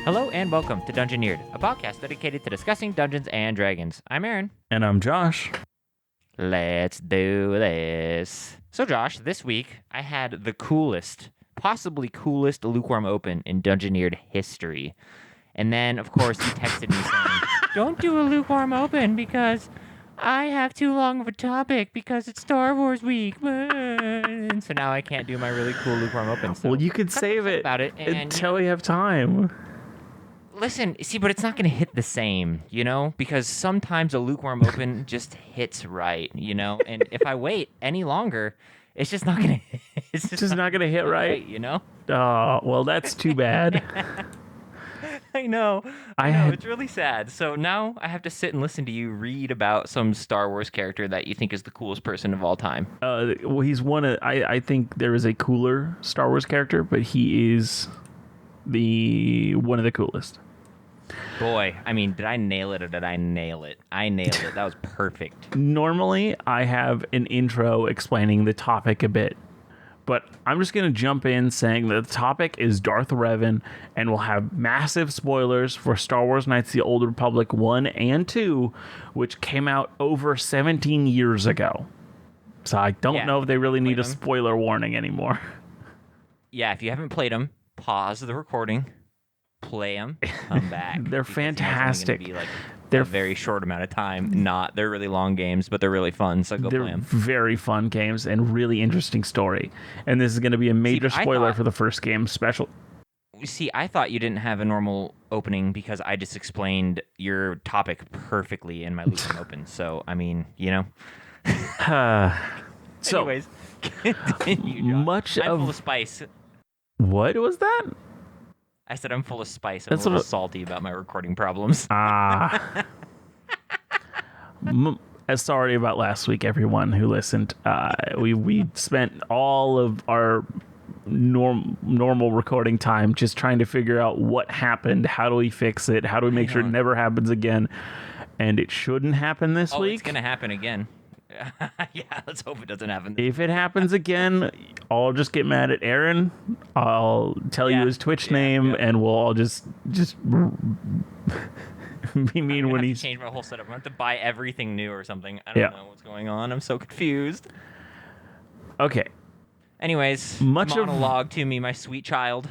Hello and welcome to Dungeoneered, a podcast dedicated to discussing Dungeons and Dragons. I'm Aaron. And I'm Josh. Let's do this. So Josh, this week I had the possibly coolest Lukewarm Open in Dungeoneered history. And then, of course, he texted me saying, don't do a Lukewarm Open because I have too long of a topic because it's Star Wars week. And so now I can't do my really cool Lukewarm Open. So Well, you could save it about it until we have time. Listen, see, but it's not going to hit the same, because sometimes a Lukewarm Open just hits right, and if I wait any longer, it's just not going to It's just not going to hit right, Oh, well, that's too bad. I know. had- It's really sad. So now I have to sit and listen to you read about some Star Wars character that you think is the coolest person of all time. Well, he's one of, I think there is a cooler Star Wars character, but he is one of the coolest. Boy, I mean, did I nail it or did I nail it? I nailed it. That was perfect. Normally, I have an intro explaining the topic a bit, but I'm just going to jump in saying that the topic is Darth Revan, and we'll have massive spoilers for Star Wars Knights of the Old Republic 1 and 2, which came out over 17 years ago. So I don't know if they really need a spoiler warning anymore. Yeah, if you haven't played them, pause the recording, play them, come back. They're fantastic. They're a very short amount of time. They're really long games, but they're really fun. So go play them. They're very fun games and really interesting story. And this is going to be a major spoiler for the first game special. See, I thought you didn't have a normal opening because I just explained your topic perfectly in my Lukewarm Open. So I mean, So, anyways, continue, Josh. I'm full of spice. What was that? I said I'm full of spice. I'm a little salty about my recording problems. Sorry about last week, everyone who listened. We spent all of our normal recording time just trying to figure out what happened. How do we fix it? How do we make sure it never happens again? And it shouldn't happen this week. It's going to happen again. Yeah, let's hope it doesn't happen. If it happens again, I'll just get mad at Aaron. I'll tell you his Twitch name, and we'll all just be mean when he's change my whole setup. I'm going to have to buy everything new or something. I don't know what's going on. I'm so confused. Okay. Anyways, monologue to me, my sweet child.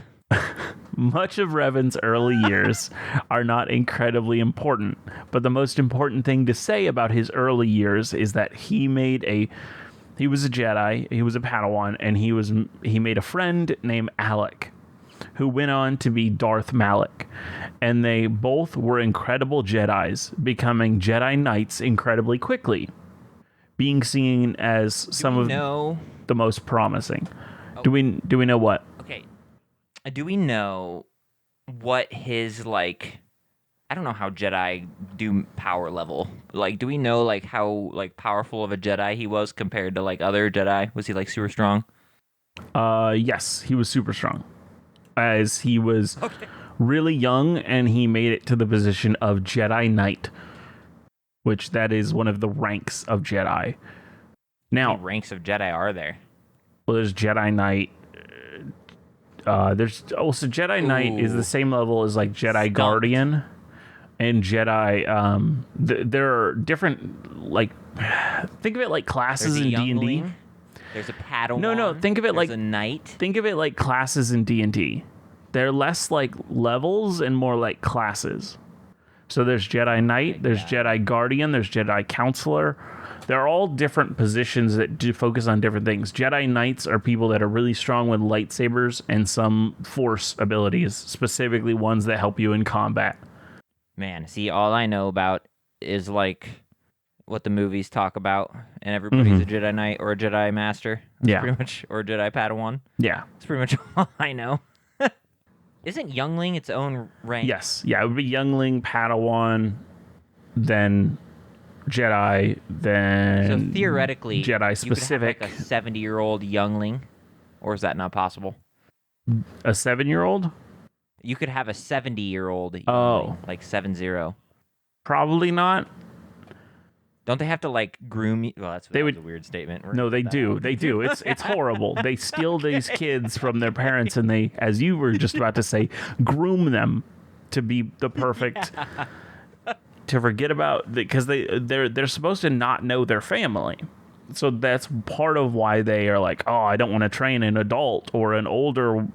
Much of Revan's early years are not incredibly important, but the most important thing to say about his early years is that he was a Jedi, he was a Padawan, and he made a friend named Alec, who went on to be Darth Malak, and they both were incredible Jedis, becoming Jedi Knights incredibly quickly, being seen as some of the most promising. Do we know what? Okay. Do we know what his, I don't know how Jedi do power level. Do we know, how, powerful of a Jedi he was compared to, other Jedi? Was he, super strong? Yes, he was super strong. As he was really young, and he made it to the position of Jedi Knight, which that is one of the ranks of Jedi. Now, how many ranks of Jedi are there? Well, there's Jedi Knight. There's also Jedi Knight is the same level as Jedi Guardian and Jedi. There are different think of it like classes in D&D. There's a Padawan. No. Think of it like a knight. Think of it like classes in D&D. They're less like levels and more like classes. So there's Jedi Knight, there's Jedi Guardian, there's Jedi Counselor. They're all different positions that do focus on different things. Jedi Knights are people that are really strong with lightsabers and some force abilities, specifically ones that help you in combat. Man, see, all I know about is what the movies talk about, and everybody's a Jedi Knight or a Jedi Master. That's pretty much, or a Jedi Padawan. Yeah. That's pretty much all I know. Isn't Youngling its own rank? Yes. Yeah, it would be Youngling, Padawan, then Jedi, then so theoretically Jedi specific. You could have a 70-year-old Youngling, or is that not possible? A 7-year-old? You could have a 70-year-old Youngling, 70. Probably not. Don't they have to groom you? Well, that's a weird statement. No, they do. They do. It's horrible. They steal these kids from their parents and they, as you were just about to say, groom them to be the perfect to forget about, because they're supposed to not know their family. So that's part of why they are like, oh, I don't want to train an adult or an older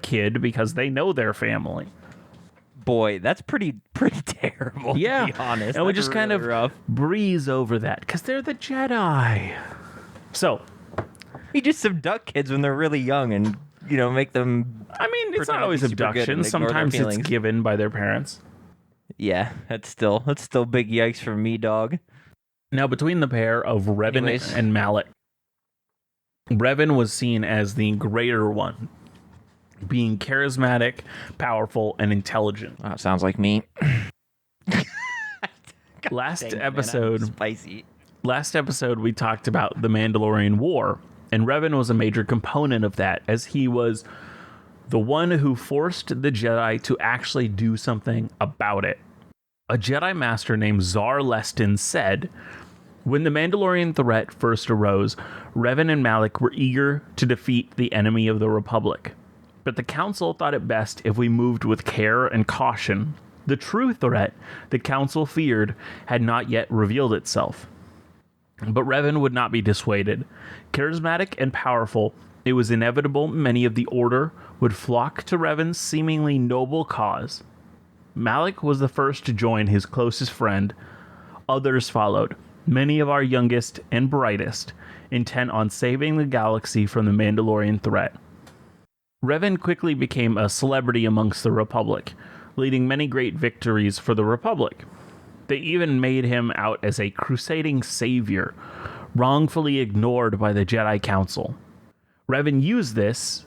kid, because they know their family. Boy, that's pretty terrible, Yeah, to be honest. and we That's just kind really of rough. breeze over that because they're the Jedi. So, We just abduct kids when they're really young and, make them... I mean, it's pretend not to always be super good and abduction. ignore their Sometimes it's feelings. given by their parents. Yeah, that's still big yikes for me, dog. Now, between the pair of Revan Anyways. and Malak, Revan was seen as the greater one, being charismatic, powerful, and intelligent. Oh, sounds like me. Last Dang it, man, I'm episode, spicy. we talked about the Mandalorian War, and Revan was a major component of that, as he was the one who forced the Jedi to actually do something about it. A Jedi Master named Zar Lestin said, when the Mandalorian threat first arose, Revan and Malak were eager to defeat the enemy of the Republic. But the Council thought it best if we moved with care and caution. The true threat the Council feared had not yet revealed itself. But Revan would not be dissuaded. Charismatic and powerful, it was inevitable many of the Order would flock to Revan's seemingly noble cause. Malak was the first to join his closest friend. Others followed, many of our youngest and brightest, intent on saving the galaxy from the Mandalorian threat. Revan quickly became a celebrity amongst the Republic, leading many great victories for the Republic. They even made him out as a crusading savior, wrongfully ignored by the Jedi Council. Revan used this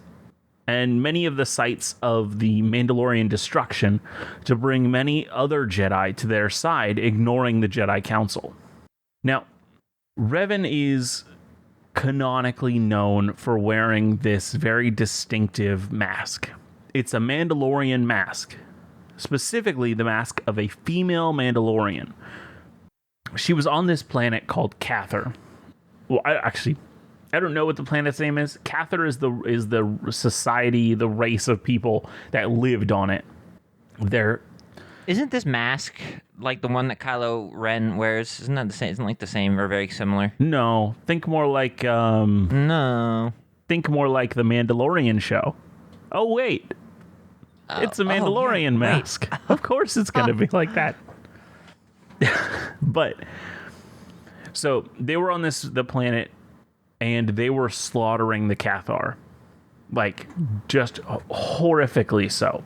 and many of the sites of the Mandalorian destruction to bring many other Jedi to their side, ignoring the Jedi Council. Now, Revan is canonically known for wearing this very distinctive mask. It's a Mandalorian mask, specifically the mask of a female Mandalorian. She was on this planet called Cathar. Well, I don't know what the planet's name is. Cathar is the society, the race of people that lived on it. Isn't this mask like the one that Kylo Ren wears? Isn't that the same? Isn't it like the same or very similar? No, think more like No. think more like the Mandalorian show. Oh wait, it's a Mandalorian mask. Of course, it's gonna be like that. But so they were on the planet, and they were slaughtering the Cathar, like just horrifically so.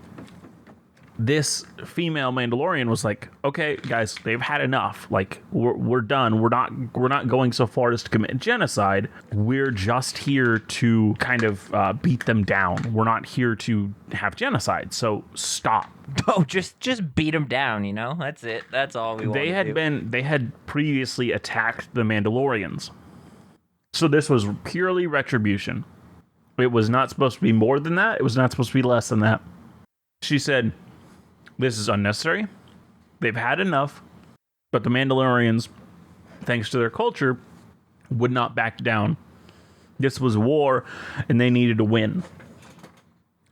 This female Mandalorian was like, okay, guys, they've had enough. Like, we're done. We're not going so far as to commit genocide. We're just here to kind of beat them down. We're not here to have genocide. So stop. Oh, just beat them down. That's it. That's all we want. They had previously attacked the Mandalorians. So this was purely retribution. It was not supposed to be more than that. It was not supposed to be less than that. She said, this is unnecessary. They've had enough. But the Mandalorians, thanks to their culture, would not back down. This was war, and they needed to win.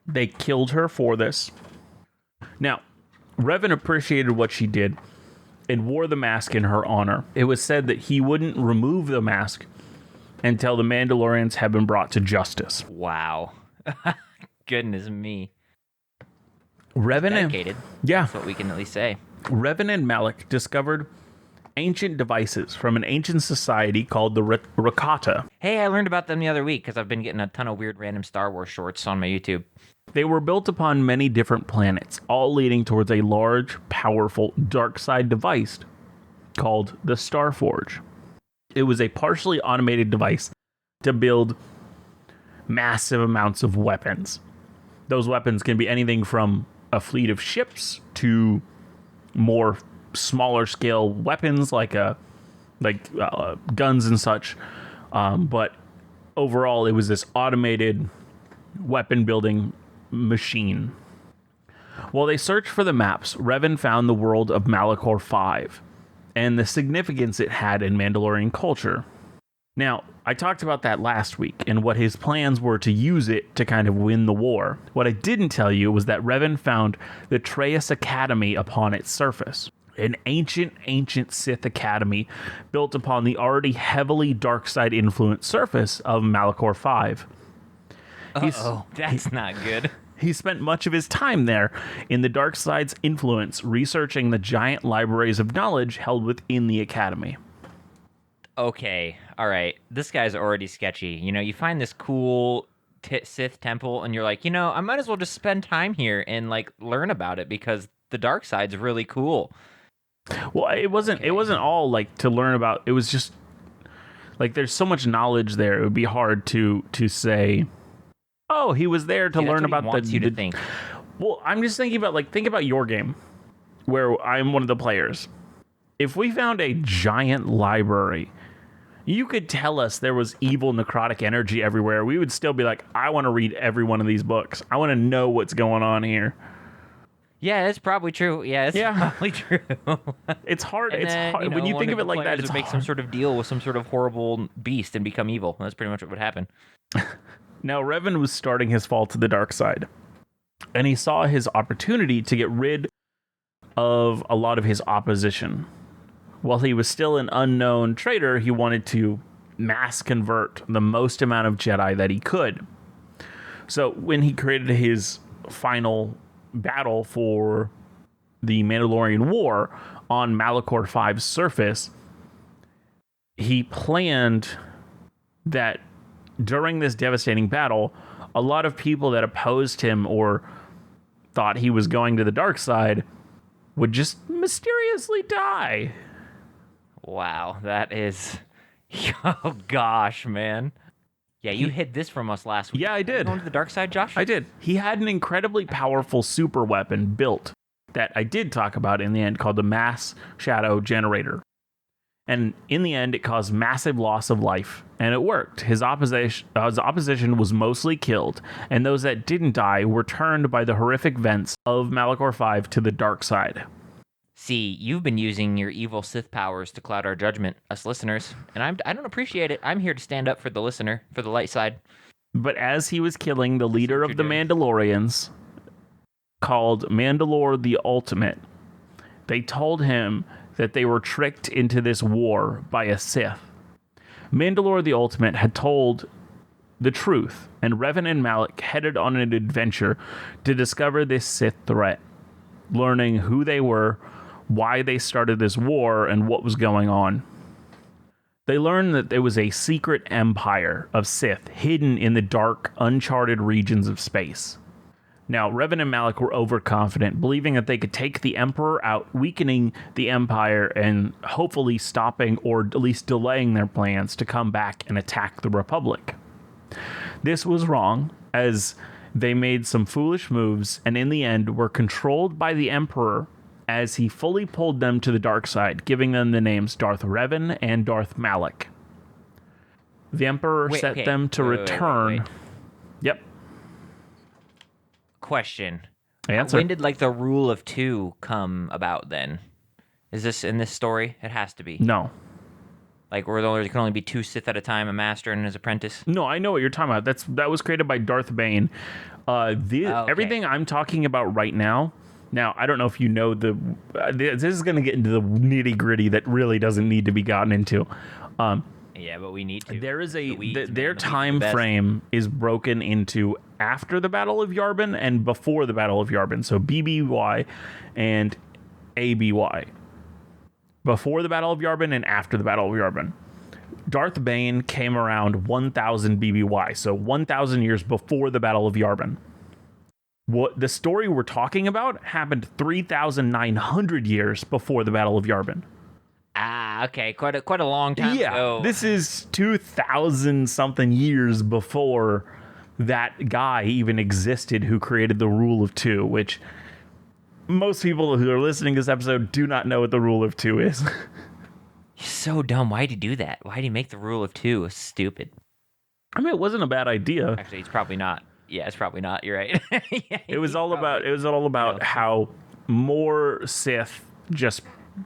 They killed her for this. Now, Revan appreciated what she did and wore the mask in her honor. It was said that he wouldn't remove the mask until the Mandalorians had been brought to justice. Wow. Goodness me. Revan Dedicated. Yeah. That's what we can at least say. Revan and Malak discovered ancient devices from an ancient society called the Rakata. Hey, I learned about them the other week because I've been getting a ton of weird random Star Wars shorts on my YouTube. They were built upon many different planets, all leading towards a large, powerful, dark side device called the Starforge. It was a partially automated device to build massive amounts of weapons. Those weapons can be anything from a fleet of ships to more smaller scale weapons like guns and such. But overall, it was this automated weapon building machine. While they searched for the maps, Revan found the world of Malachor V and the significance it had in Mandalorian culture. Now, I talked about that last week and what his plans were to use it to kind of win the war. What I didn't tell you was that Revan found the Treyas Academy upon its surface. An ancient Sith academy built upon the already heavily dark side influenced surface of Malachor 5. That's not good. He spent much of his time there in the dark side's influence, researching the giant libraries of knowledge held within the academy. Okay, all right. This guy's already sketchy. You find this cool Sith temple, and you're like, I might as well just spend time here and like learn about it because the dark side's really cool. Well, it wasn't. Okay. It wasn't all like to learn about. It was just like there's so much knowledge there. It would be hard to say, oh, he was there to learn about you to think. Well, I'm just thinking about think about your game, where I'm one of the players. If we found a giant library, you could tell us there was evil necrotic energy everywhere. We would still be like, I want to read every one of these books. I want to know what's going on here. Yeah, it's probably true. Yeah, it's probably true. It's hard. It's hard. When you think of it like that, it's make some sort of deal with some sort of horrible beast and become evil. That's pretty much what would happen. Now, Revan was starting his fall to the dark side, and he saw his opportunity to get rid of a lot of his opposition. While he was still an unknown traitor, he wanted to mass convert the most amount of Jedi that he could. So when he created his final battle for the Mandalorian War on Malachor 5's surface, he planned that during this devastating battle, a lot of people that opposed him or thought he was going to the dark side would just mysteriously die. Wow, that is... Oh, gosh, man. Yeah, you hid this from us last week. Yeah, I did. Going to the dark side, Josh? I did. He had an incredibly powerful super weapon built that I did talk about in the end called the Mass Shadow Generator. And in the end, it caused massive loss of life, and it worked. His opposition was mostly killed, and those that didn't die were turned by the horrific vents of Malachor 5 to the dark side. See, you've been using your evil Sith powers to cloud our judgment, us listeners, and I don't appreciate it. I'm here to stand up for the listener, for the light side. But as he was killing the leader of the Mandalorians, called Mandalore the Ultimate, they told him that they were tricked into this war by a Sith. Mandalore the Ultimate had told the truth, and Revan and Malak headed on an adventure to discover this Sith threat, learning who they were, why they started this war, and what was going on. They learned that there was a secret empire of Sith hidden in the dark, uncharted regions of space. Now, Revan and Malak were overconfident, believing that they could take the Emperor out, weakening the Empire and hopefully stopping or at least delaying their plans to come back and attack the Republic. This was wrong, as they made some foolish moves and in the end were controlled by the Emperor as he fully pulled them to the dark side, giving them the names Darth Revan and Darth Malak. The Emperor set them to return. Yep. Question. Answer. When did the rule of two come about then? Is this in this story? It has to be. No. Where there can only be two Sith at a time, a master and his apprentice? No, I know what you're talking about. That was created by Darth Bane. Okay. Everything I'm talking about right now, I don't know if you know this is going to get into the nitty gritty that really doesn't need to be gotten into. Yeah, but we need to. There is their time frame is broken into after the Battle of Yavin and before the Battle of Yavin. So BBY and ABY. Before the Battle of Yavin and after the Battle of Yavin. Darth Bane came around 1000 BBY, so 1000 years before the Battle of Yavin. What the story we're talking about happened 3,900 years before the Battle of Yavin. Ah, okay, quite a long time ago. This is 2,000 something years before that guy even existed who created the Rule of Two, which most people who are listening to this episode do not know what the Rule of Two is. He's so dumb. Why'd he do that? Why'd he make the Rule of Two? It's stupid. I mean, it wasn't a bad idea. Actually, it's probably not. Yeah, it's probably not. You're right. It was all about how more Sith just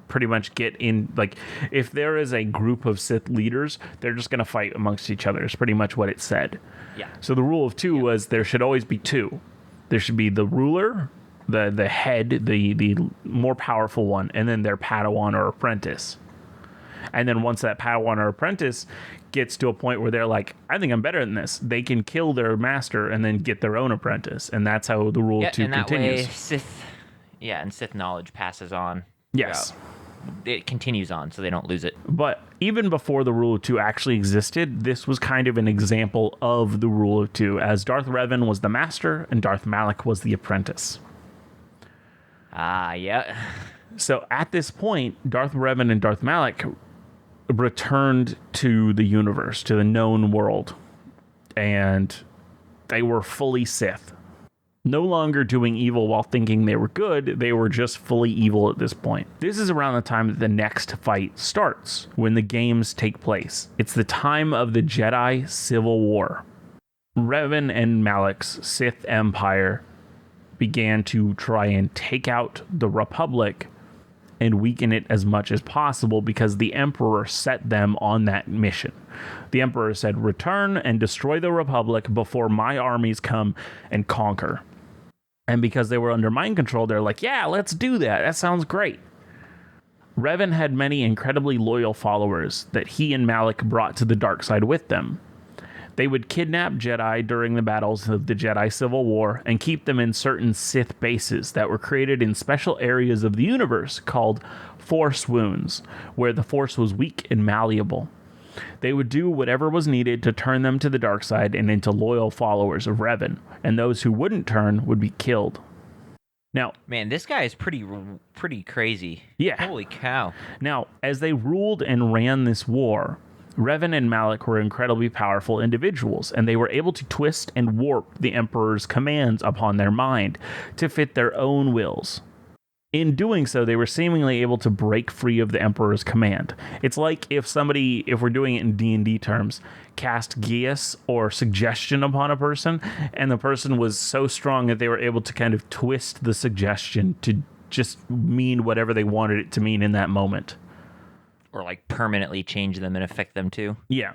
pretty much get in, like, if there is a group of Sith leaders, they're just going to fight amongst each other. It's pretty much what it said. Yeah. So the rule of two was there should always be two. There should be the ruler, the head, the more powerful one, and then their Padawan or apprentice. And then once that Padawan or apprentice gets to a point where they're like, I think I'm better than this, they can kill their master and then get their own apprentice. And that's how the rule of two and that continues. way Sith knowledge passes on. Yes. It continues on, so they don't lose it. But even before the rule of two actually existed, this was kind of an example of the rule of two, as Darth Revan was the master and Darth Malak was the apprentice. Ah, yeah. So at this point, Darth Revan and Darth Malak returned to the universe, to the known world, and they were fully Sith. No longer doing evil while thinking they were good, they were just fully evil at this point. This is around the time that the next fight starts, when the games take place. It's the time of the Jedi Civil War. Revan and Malak's Sith Empire began to try and take out the Republic and weaken it as much as possible because the Emperor set them on that mission. The Emperor said, return and destroy the Republic before my armies come and conquer. And because they were under mind control, they're like, yeah, let's do that. That sounds great. Revan had many incredibly loyal followers that he and Malak brought to the dark side with them. They would kidnap Jedi during the battles of the Jedi Civil War and keep them in certain Sith bases that were created in special areas of the universe called Force Wounds, where the Force was weak and malleable. They would do whatever was needed to turn them to the dark side and into loyal followers of Revan, and those who wouldn't turn would be killed. Now, man, this guy is pretty crazy. Yeah. Holy cow. Now, as they ruled and ran this war, Revan and Malak were incredibly powerful individuals, and they were able to twist and warp the Emperor's commands upon their mind to fit their own wills. In doing so, they were seemingly able to break free of the Emperor's command. It's like if somebody, if we're doing it in D&D terms, cast Geas or suggestion upon a person, and the person was so strong that they were able to kind of twist the suggestion to just mean whatever they wanted it to mean in that moment. Or like permanently change them and affect them too. Yeah.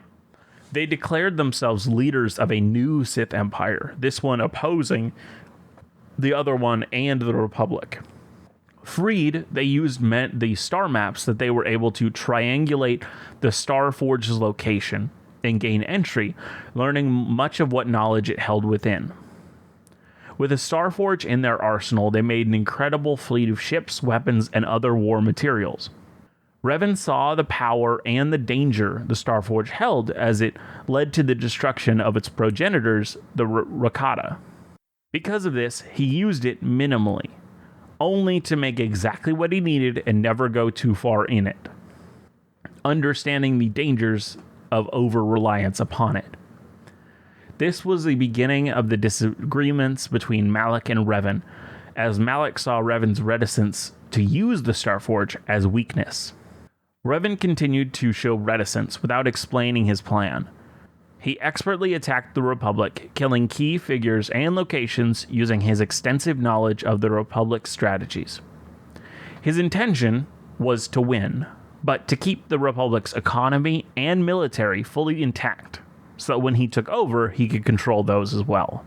They declared themselves leaders of a new Sith Empire, this one opposing the other one and the Republic. Freed, they used the star maps that they were able to triangulate the Star Forge's location and gain entry, learning much of what knowledge it held within. With a Star Forge in their arsenal, they made an incredible fleet of ships, weapons, and other war materials. Revan saw the power and the danger the Star Forge held as it led to the destruction of its progenitors, the Rakata. Because of this, he used it minimally, only to make exactly what he needed and never go too far in it, understanding the dangers of over-reliance upon it. This was the beginning of the disagreements between Malak and Revan, as Malak saw Revan's reticence to use the Starforge as weakness. Revan continued to show reticence without explaining his plan. He expertly attacked the Republic, killing key figures and locations using his extensive knowledge of the Republic's strategies. His intention was to win, but to keep the Republic's economy and military fully intact, so that when he took over, he could control those as well.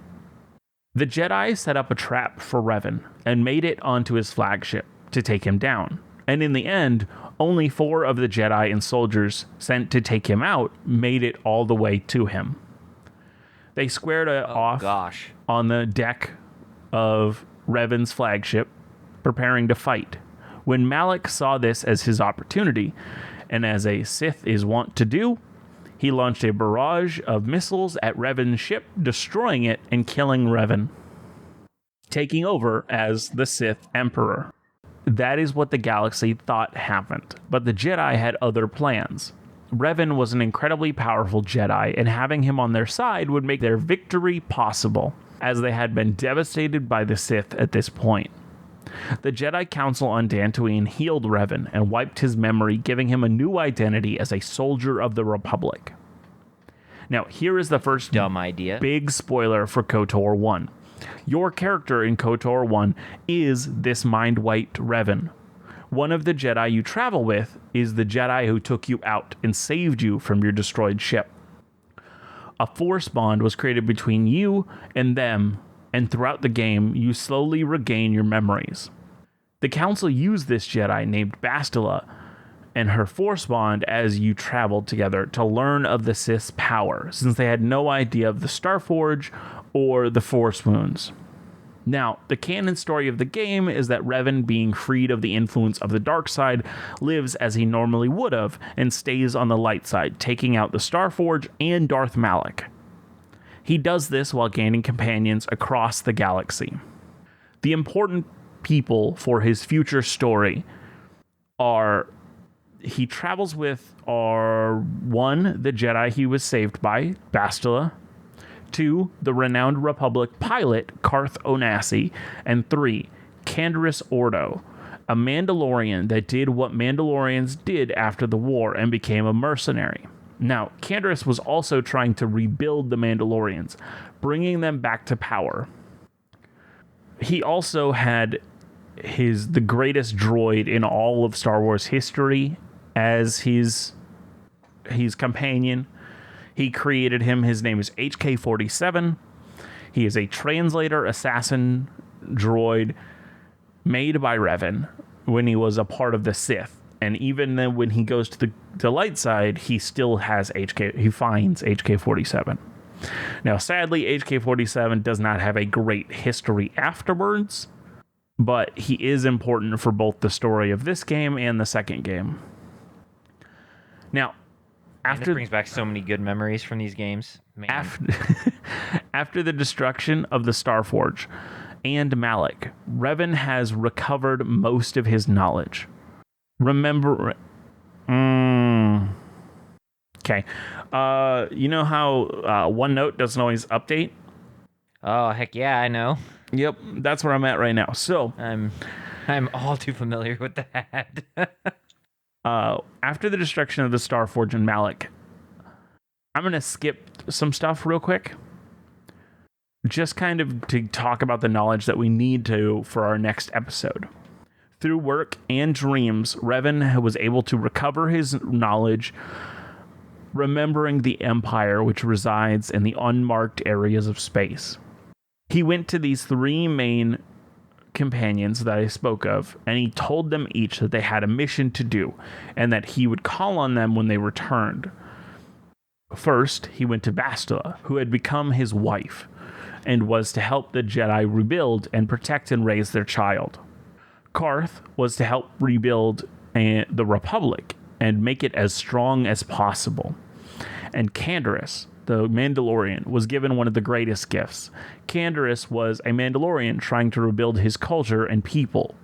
The Jedi set up a trap for Revan and made it onto his flagship to take him down, and in the end, only 4 of the Jedi and soldiers sent to take him out made it all the way to him. They squared off on the deck of Revan's flagship, preparing to fight, when Malak saw this as his opportunity, and as a Sith is wont to do, he launched a barrage of missiles at Revan's ship, destroying it and killing Revan, taking over as the Sith Emperor. That is what the galaxy thought happened, but the Jedi had other plans. Revan was an incredibly powerful Jedi, and having him on their side would make their victory possible, as they had been devastated by the Sith at this point. The Jedi Council on Dantooine healed Revan and wiped his memory, giving him a new identity as a soldier of the Republic. Now, here is the first dumb idea. Big spoiler for KOTOR 1. Your character in KOTOR 1 is this mind-wiped Revan. One of the Jedi you travel with is the Jedi who took you out and saved you from your destroyed ship. A force bond was created between you and them, and throughout the game, you slowly regain your memories. The Council used this Jedi named Bastila and her force bond as you traveled together to learn of the Sith's power, since they had no idea of the Starforge or the Force Wounds. Now, the canon story of the game is that Revan, being freed of the influence of the dark side, lives as he normally would have and stays on the light side, taking out the Starforge and Darth Malak. He does this while gaining companions across the galaxy. The important people for his future story are he travels with are 1, the Jedi he was saved by, Bastila, 2, the renowned Republic pilot, Karth Onasi, and 3, Canderous Ordo, a Mandalorian that did what Mandalorians did after the war and became a mercenary. Now, Canderous was also trying to rebuild the Mandalorians, bringing them back to power. He also had the greatest droid in all of Star Wars history as his companion. He created him. His name is HK-47. He is a translator assassin droid made by Revan when he was a part of the Sith. And even then, when he goes to the light side, he still has he finds HK-47. Now, sadly, HK-47 does not have a great history afterwards, but he is important for both the story of this game and the second game. Now, this brings back so many good memories from these games. Man. After the destruction of the Starforge and Malak, Revan has recovered most of his knowledge. Remember... Okay. You know how OneNote doesn't always update? Oh, heck yeah, I know. Yep, that's where I'm at right now. So I'm all too familiar with that. After the destruction of the Starforge and Malak, I'm going to skip some stuff real quick. Just kind of to talk about the knowledge that we need to for our next episode. Through work and dreams, Revan was able to recover his knowledge, remembering the Empire, which resides in the unmarked areas of space. He went to these 3 main companions that I spoke of, and he told them each that they had a mission to do, and that he would call on them when they returned. First, he went to Bastila, who had become his wife, and was to help the Jedi rebuild and protect and raise their child. Karth was to help rebuild the Republic and make it as strong as possible. And Canderous, the Mandalorian, was given one of the greatest gifts. Canderous was a Mandalorian trying to rebuild his culture and people.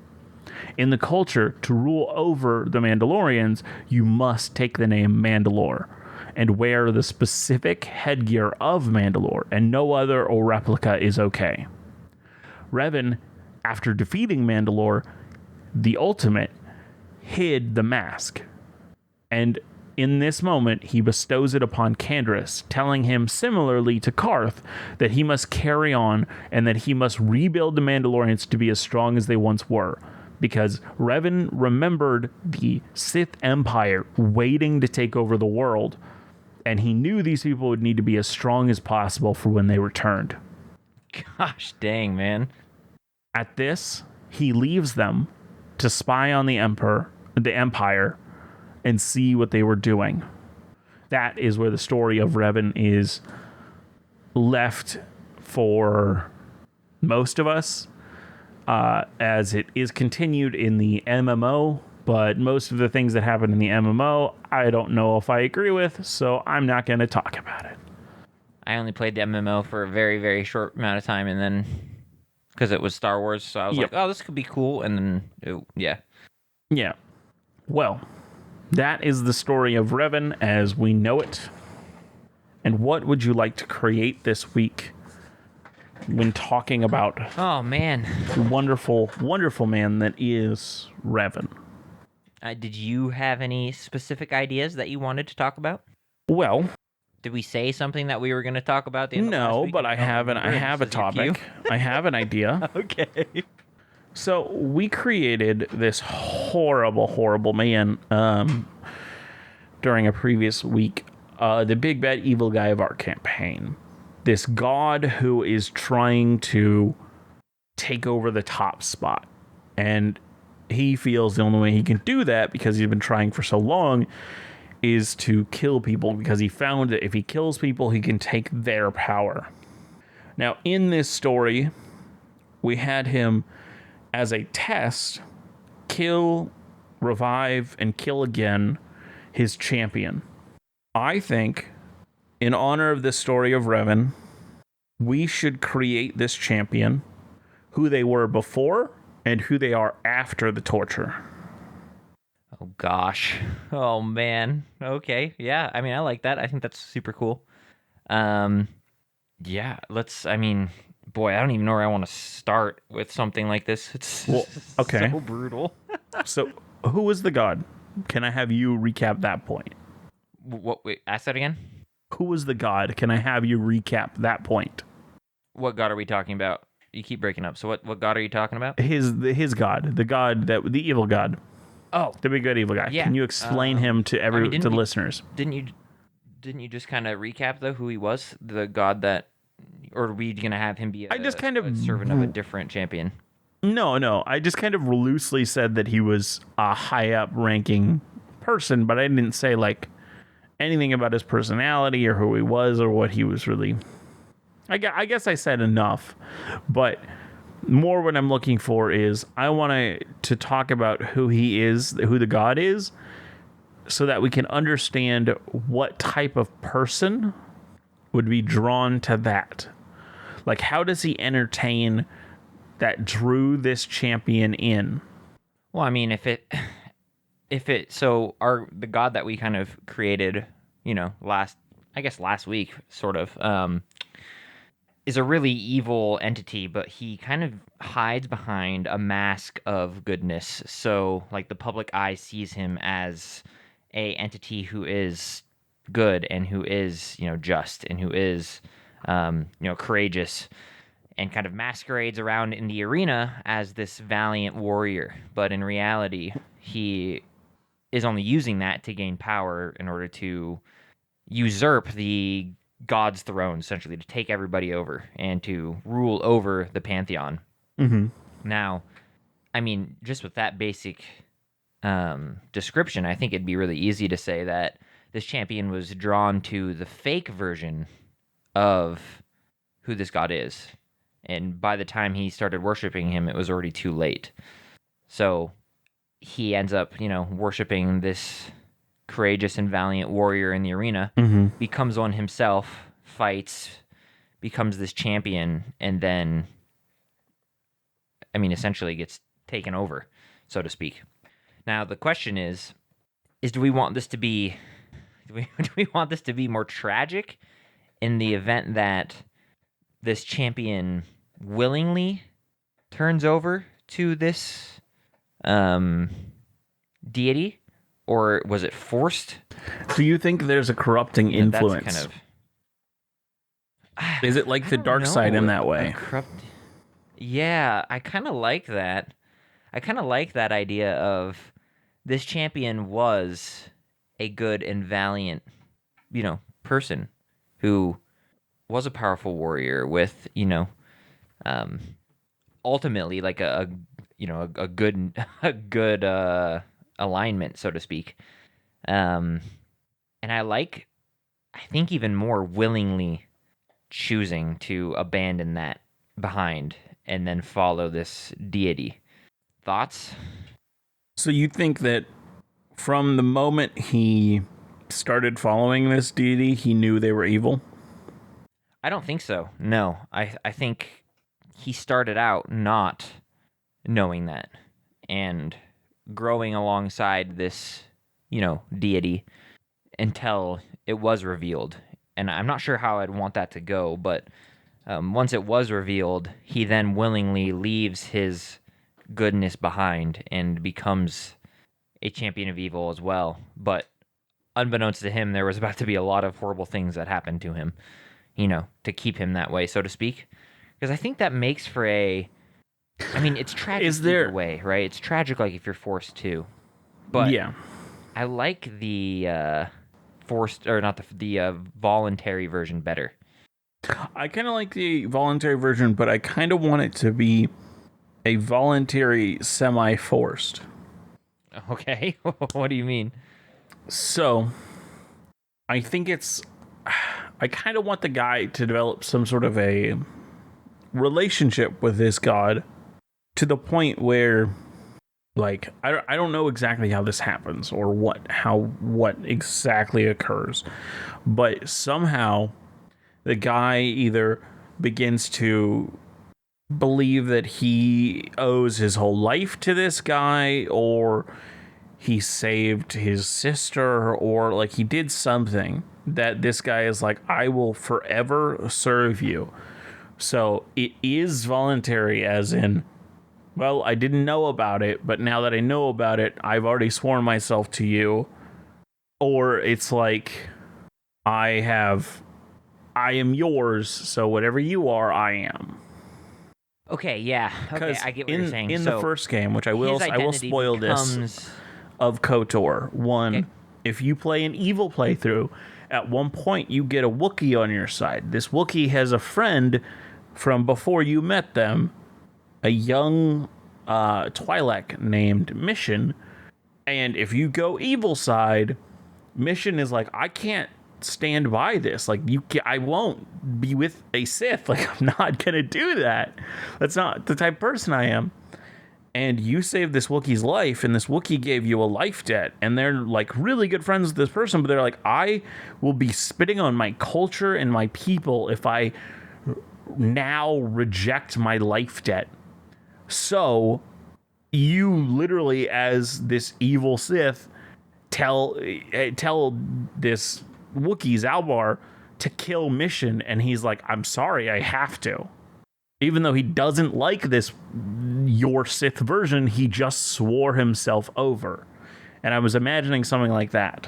In the culture, to rule over the Mandalorians, you must take the name Mandalore and wear the specific headgear of Mandalore, and no other or replica is okay. Revan, after defeating Mandalore, the Ultimate, hid the mask. And in this moment, he bestows it upon Canderous, telling him, similarly to Karth, that he must carry on and that he must rebuild the Mandalorians to be as strong as they once were. Because Revan remembered the Sith Empire waiting to take over the world, and he knew these people would need to be as strong as possible for when they returned. Gosh dang, man. At this, he leaves them to spy on the Empire, and see what they were doing. That is where the story of Revan is left for most of us, as it is continued in the MMO, but most of the things that happen in the MMO, I don't know if I agree with, so I'm not going to talk about it. I only played the MMO for a very, very short amount of time, and then, because it was Star Wars, so I was like, oh, this could be cool, and then, yeah. Yeah. Well, that is the story of Revan as we know it. And what would you like to create this week when talking about the wonderful, wonderful man that is Revan? Did you have any specific ideas that you wanted to talk about? Well, did we say something that we were going to talk about? The end of last week? But I have a topic. I have an idea. Okay. So we created this horrible man during a previous week. The big bad evil guy of our campaign. This god who is trying to take over the top spot. And he feels the only way he can do that, because he's been trying for so long, is to kill people, because he found that if he kills people, he can take their power. Now, in this story, we had him, as a test, kill, revive, and kill again his champion. I think, in honor of this story of Revan, we should create this champion, who they were before and who they are after the torture. Oh gosh. Oh man. Okay. Yeah. I mean, I like that. I think that's super cool. Yeah. I mean, boy, I don't even know where I want to start with something like this. It's okay. so brutal. So, who was the god? Can I have you recap that point? What? Wait, ask that again. Who was the god? Can I have you recap that point? What god are we talking about? You keep breaking up. So what god are you talking about? His god, the evil god. Oh, the big bad evil guy. Yeah. Can you explain him to the listeners? Didn't you just kind of recap though who he was? The god that, or are we gonna have him be a servant of a different champion? No. I just kind of loosely said that he was a high up ranking person, but I didn't say like anything about his personality or who he was or what he was really. I guess I said enough, but more what I'm looking for is I want to talk about who he is, who the god is, so that we can understand what type of person would be drawn to that. Like, how does he entertain that drew this champion in? Well, I mean, the god that we kind of created, last week, sort of, is a really evil entity, but he kind of hides behind a mask of goodness. So, like, the public eye sees him as a entity who is good and who is, just and who is, courageous, and kind of masquerades around in the arena as this valiant warrior. But in reality, he is only using that to gain power in order to usurp the god's throne, essentially, to take everybody over and to rule over the pantheon. Mm-hmm. Now, I mean, just with that basic description, I think it'd be really easy to say that this champion was drawn to the fake version of who this god is. And by the time he started worshiping him, it was already too late. So he ends up, worshiping this courageous and valiant warrior in the arena, becomes one himself, fights, becomes this champion, and then, essentially gets taken over, so to speak. Now, the question is do we want this to be more tragic in the event that this champion willingly turns over to this deity? Or was it forced? Do you think there's a corrupting influence? Is it like the dark side in that way? Yeah, I kind of like that. I kind of like that idea of this champion was a good and valiant, person who was a powerful warrior with, ultimately like a good alignment, so to speak. And I think even more willingly choosing to abandon that behind and then follow this deity. Thoughts? So you think that from the moment he started following this deity, he knew they were evil? I don't think so. No, I think he started out not knowing that and growing alongside this, deity until it was revealed. And I'm not sure how I'd want that to go, but once it was revealed, he then willingly leaves his goodness behind and becomes a champion of evil as well. But unbeknownst to him, there was about to be a lot of horrible things that happened to him, to keep him that way, so to speak. Because I think that makes for a I mean, it's tragic Is there? either way, right? It's tragic, like if you're forced to. But Yeah, I like the forced or not the voluntary version better. I kind of like the voluntary version, but I kind of want it to be a voluntary semi-forced. Okay, what do you mean? So I think it's. I kind of want the guy to develop some sort of a relationship with this god to the point where, like, I don't know exactly how this happens or what exactly occurs, but somehow the guy either begins to believe that he owes his whole life to this guy, or he saved his sister, or like he did something that this guy is like, I will forever serve you. So it is voluntary, as in, well, I didn't know about it, but now that I know about it, I've already sworn myself to you. Or it's like, I am yours, so whatever you are, I am. Okay, yeah. Okay, Because I get what you're saying. in the So first game, which I his will identity spoil this, becomes of KOTOR, okay. one, if you play an evil playthrough, at one point you get a Wookiee on your side. This Wookiee has a friend from before you met them, a young Twi'lek named Mission, and if you go evil side, Mission is like, I can't stand by this. Like, I won't be with a Sith. Like, I'm not gonna do that. That's not the type of person I am. And you saved this Wookiee's life, and this Wookiee gave you a life debt, and they're like really good friends with this person, but they're like, I will be spitting on my culture and my people if I now reject my life debt. So you literally, as this evil Sith, tell this Wookiee's Albar to kill Mission, and he's like, I'm sorry, I have to. Even though he doesn't like this your Sith version, he just swore himself over. And I was imagining something like that.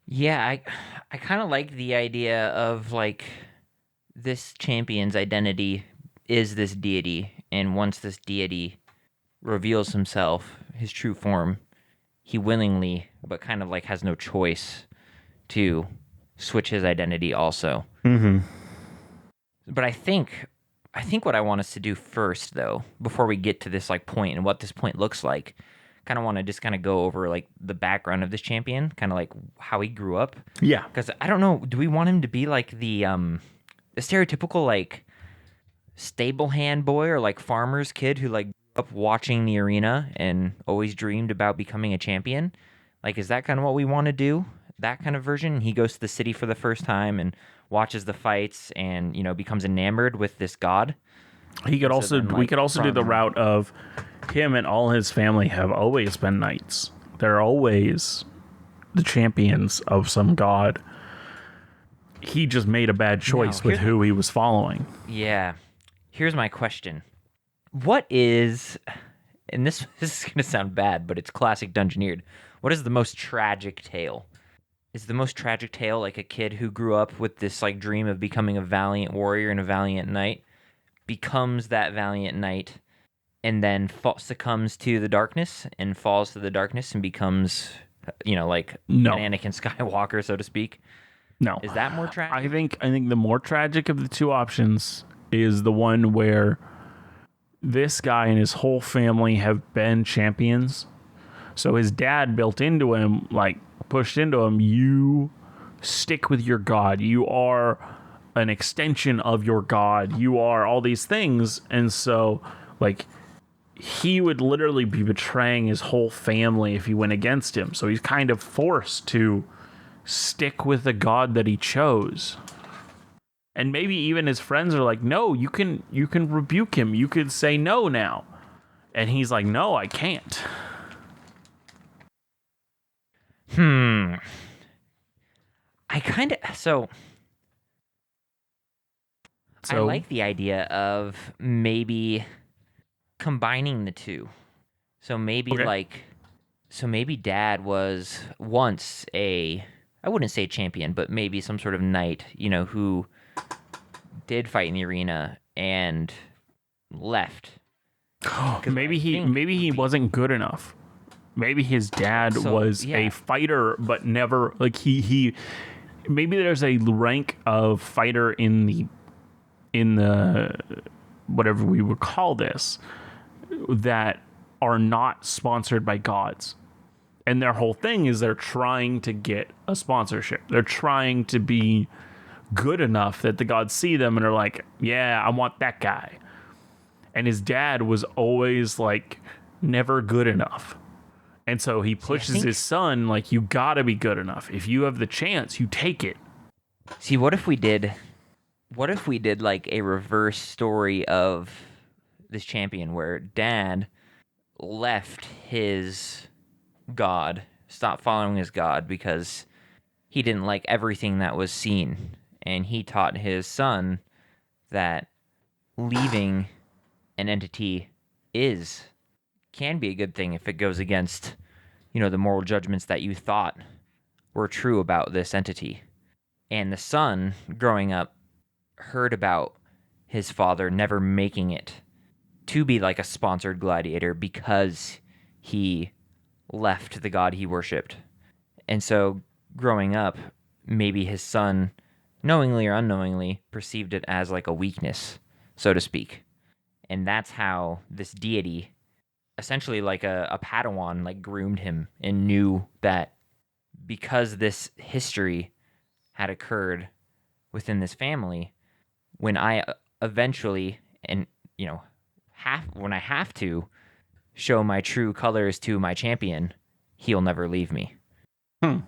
Yeah, I kind of like the idea of like this champion's identity is this deity, and once this deity reveals himself, his true form, he willingly, but kind of like has no choice to switch his identity also. Mm-hmm. But I think what I want us to do first, though, before we get to this like point and what this point looks like, kind of want to just kind of go over like the background of this champion, kind of like how he grew up. Yeah. Because I don't know, do we want him to be like the stereotypical like stable hand boy or like farmer's kid who like grew up watching the arena and always dreamed about becoming a champion? Like, is that kind of what we want to do? That kind of version? He goes to the city for the first time and watches the fights and, becomes enamored with this god. He could So also then, we like, could also do the from- route of him and all his family have always been knights. They're always the champions of some god. He just made a bad choice with who he was following. Yeah. Here's my question. What is, and this is going to sound bad, but it's classic Dungeoneered. What is the most tragic tale? Is the most tragic tale like a kid who grew up with this like dream of becoming a valiant warrior and a valiant knight, becomes that valiant knight, and then succumbs to the darkness and falls to the darkness and becomes, like No. an Anakin Skywalker, so to speak? No. Is that more tragic? I think the more tragic of the two options is the one where this guy and his whole family have been champions. So his dad built into him, like pushed into him, you stick with your god. You are an extension of your god. You are all these things. And so, like, he would literally be betraying his whole family if he went against him. So he's kind of forced to stick with the god that he chose. And maybe even his friends are like, no, you can rebuke him. You could say no now. And he's like, no, I can't. I kind of I like the idea of maybe combining the two. So maybe Okay. maybe Dad was once I wouldn't say champion, but maybe some sort of knight, who did fight in the arena and left 'Cause I maybe think he wasn't good enough. Maybe his dad was yeah. a fighter, but never like he. Maybe there's a rank of fighter in the whatever we would call this that are not sponsored by gods. And their whole thing is they're trying to get a sponsorship. They're trying to be good enough that the gods see them and are like, yeah, I want that guy. And his dad was always like never good enough. And so he pushes his son like, you gotta be good enough. If you have the chance, you take it. See, what if we did like a reverse story of this champion where dad left his god, stopped following his god because he didn't like everything that was seen, and he taught his son that leaving an entity can be a good thing if it goes against, the moral judgments that you thought were true about this entity. And the son, growing up, heard about his father never making it to be like a sponsored gladiator because he left the god he worshipped. And so, growing up, maybe his son, knowingly or unknowingly, perceived it as like a weakness, so to speak. And that's how this deity, essentially like a Padawan, like groomed him and knew that because this history had occurred within this family, when I eventually, and when I have to show my true colors to my champion, he'll never leave me. Hmm.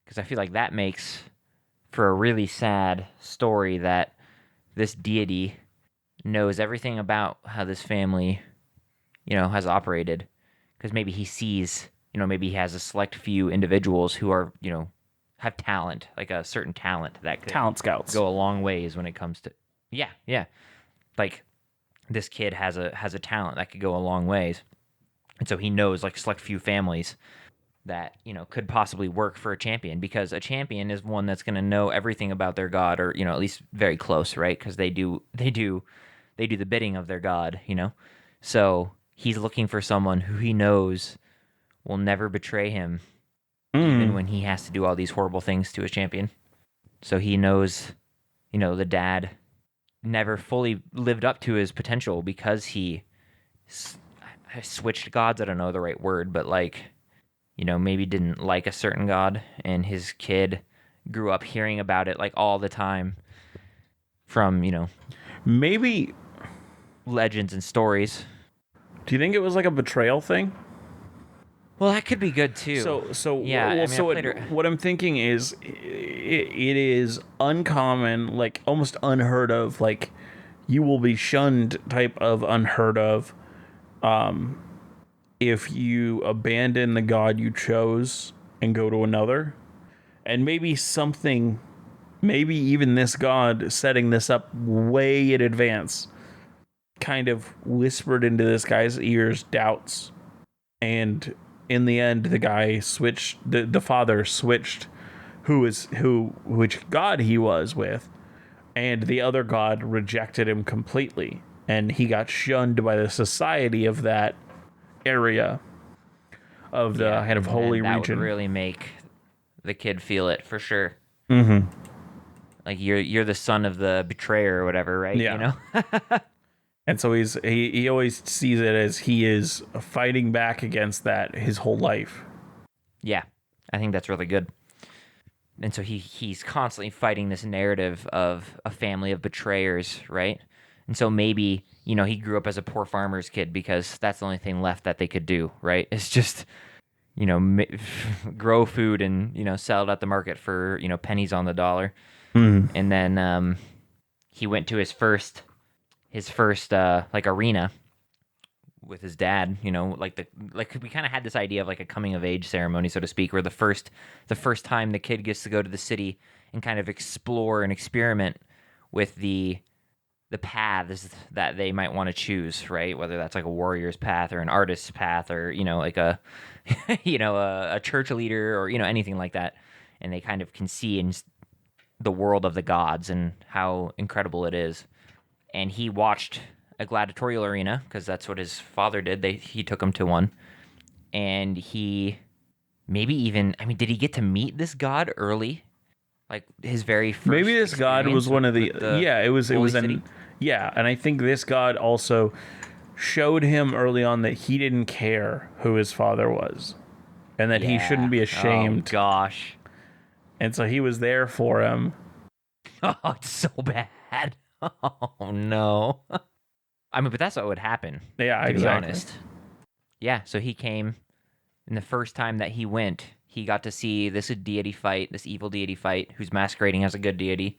Because I feel like that makes for a really sad story that this deity knows everything about how this family, has operated. Because maybe he sees, maybe he has a select few individuals who are, have talent, like a certain talent that could Talent scouts go a long ways when it comes to, yeah, like this kid has a talent that could go a long ways, and so he knows like select few families that could possibly work for a champion, because a champion is one that's going to know everything about their god, or at least very close, right? Because they do the bidding of their god, so he's looking for someone who he knows will never betray him, even when he has to do all these horrible things to his champion. So he knows, the dad never fully lived up to his potential because he switched gods. I don't know the right word, but like, maybe didn't like a certain god, and his kid grew up hearing about it like all the time from, maybe. legends and stories. Do you think it was like a betrayal thing? Well, that could be good too. What I'm thinking is, it is uncommon, like almost unheard of, like you will be shunned type of unheard of, if you abandon the god you chose and go to another. And maybe even this god setting this up way in advance kind of whispered into this guy's ears doubts, and in the end the guy switched, the father switched which god he was with, and the other god rejected him completely, and he got shunned by the society of that area of the kind of holy that region. Would really make the kid feel it for sure. Mm-hmm. Like you're the son of the betrayer or whatever, right? Yeah. And so he always sees it as he is fighting back against that his whole life. Yeah, I think that's really good. And so he's constantly fighting this narrative of a family of betrayers, right? And so maybe, he grew up as a poor farmer's kid because that's the only thing left that they could do, right? It's just, grow food and, sell it at the market for, pennies on the dollar. Mm. And then he went to his first like arena with his dad, like we kind of had this idea of like a coming of age ceremony, so to speak, where the first time the kid gets to go to the city and kind of explore and experiment with the paths that they might want to choose, right? Whether that's like a warrior's path or an artist's path, or like a a church leader, or anything like that, and they kind of can see in the world of the gods and how incredible it is. And he watched a gladiatorial arena because that's what his father did. He took him to one, and he maybe even, I mean, did he get to meet this god early? Like his very first Maybe this god was experience one of the, with the yeah, it was Holy City? yeah, and I think this god also showed him early on that he didn't care who his father was and that he shouldn't Yeah. be Oh ashamed. gosh. And so he was there for him. Oh, it's so bad. Oh no. I mean, but that's what would happen, Yeah, to be exactly. honest. Yeah, so he came, and the first time that he went, he got to see this deity fight, this evil deity fight, who's masquerading as a good deity.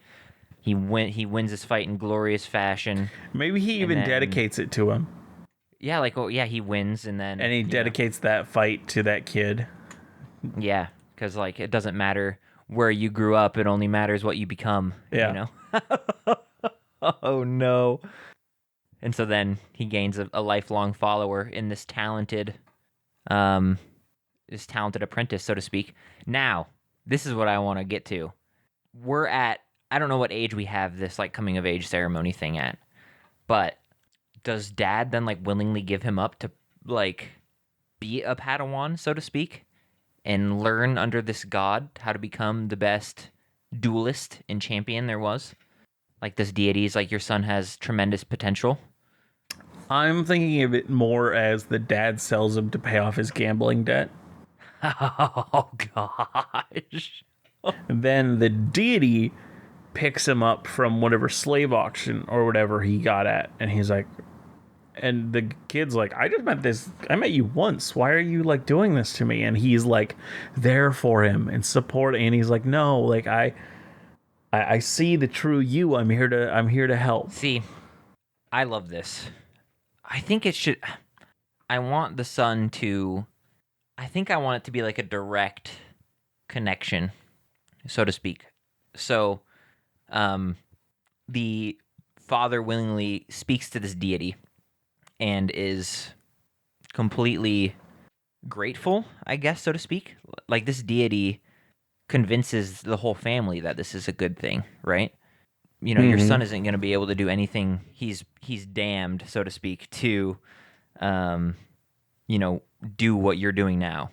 He wins this fight in glorious fashion, Maybe he and even then dedicates it to him. yeah, like oh yeah, he wins, and then And he dedicates that fight to that kid. yeah, because like it doesn't matter where you grew up, it only matters what you become. Yeah. Oh no. And so then he gains a lifelong follower in um, this talented apprentice, so to speak. Now, this is what I want to get to. We're at, I don't know what age we have this like coming of age ceremony thing at, but does dad then like willingly give him up to like be a Padawan, so to speak, and learn under this god how to become the best duelist and champion there was? Like this deity is like, your son has tremendous potential. I'm thinking of it more as the dad sells him to pay off his gambling debt. Oh gosh. And then the deity picks him up from whatever slave auction or whatever he got at. And he's like, and the kid's like, I met you once. Why are you like doing this to me? And he's like there for him and support. And he's like, no, like I see the true you. I'm here to help. See, I love this. I think it should. I want the son to. I think I want it to be like a direct connection, so to speak. So, the father willingly speaks to this deity and is completely grateful, I guess, so to speak. Like this deity convinces the whole family that this is a good thing, right? You know, your son isn't going to be able to do anything. He's damned, so to speak, to, you know, do what you're doing now.